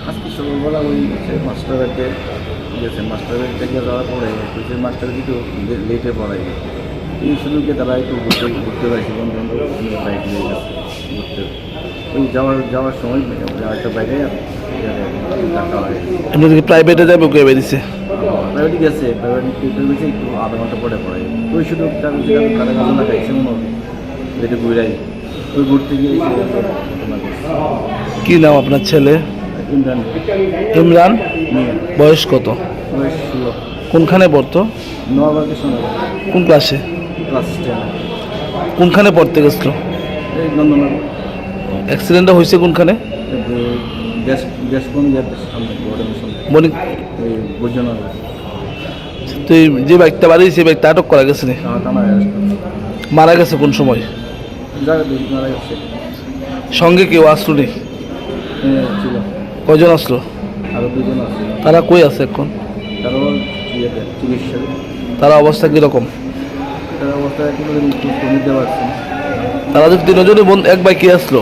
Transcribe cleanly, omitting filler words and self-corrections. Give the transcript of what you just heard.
আজকে সকালবেলা ওই মাস্টার বাড়িতে গেছে, মাস্টার বাড়িতে গিয়ে যাওয়ার পরে সেই মাস্টার কিন্তু লেটে পড়াই এই সুযোগে তারা একটু ঘুরতে পারছে, বন্ধু বান্ধব বাইক নিয়ে গেছে ঘুরতে। ওই যাওয়ার সময় একটা বাইরে দেখা হয়। এমনি প্রাইভেটে যাবে কে বেরিয়েছে? প্রাইভেটে গেছে, প্রাইভেটে গেছে একটু আধা ঘন্টা পরে পড়ে। ওই শুধু তারা কাজে না খাইছে মনে হয় যেটা ঘুরাই ওই ঘুরতে গিয়ে ঘটনা করছে। কি নাম আপনার ছেলে? ইমরান ইমরান। নিয়ে বয়স কত? বয়স 16। কোনখানে পড়তো? নোয়াবাগের সঙ্গে কোন ক্লাসে? ক্লাস 10। কোনখানে পড়তে গেছিল? এই নন্দনগর। অ্যাক্সিডেন্টটা হয়েছে কোনখানে? গ্যাস কোন সামনে বড়ের সামনে মনে এই বৈদ্যনগর তুই যে বাইকটা বাড়িয়েছে সেই বাইকটা আটক করা গেছে না? টানা মারা গেছে কোন সময়? জায়গা দেখি মারা গেছে। সঙ্গে কেউ আসলো নি? ছিল কজন আসলো? আরও 2 জন আছে। তারা কই আছে এখন? তারাও ইয়েতে চিকিৎসা, তারা অবস্থা কীরকম? তার অবস্থা একেবারে নিতে পারছে না। তারা যে 3 জনই এক বাইকে আসলো।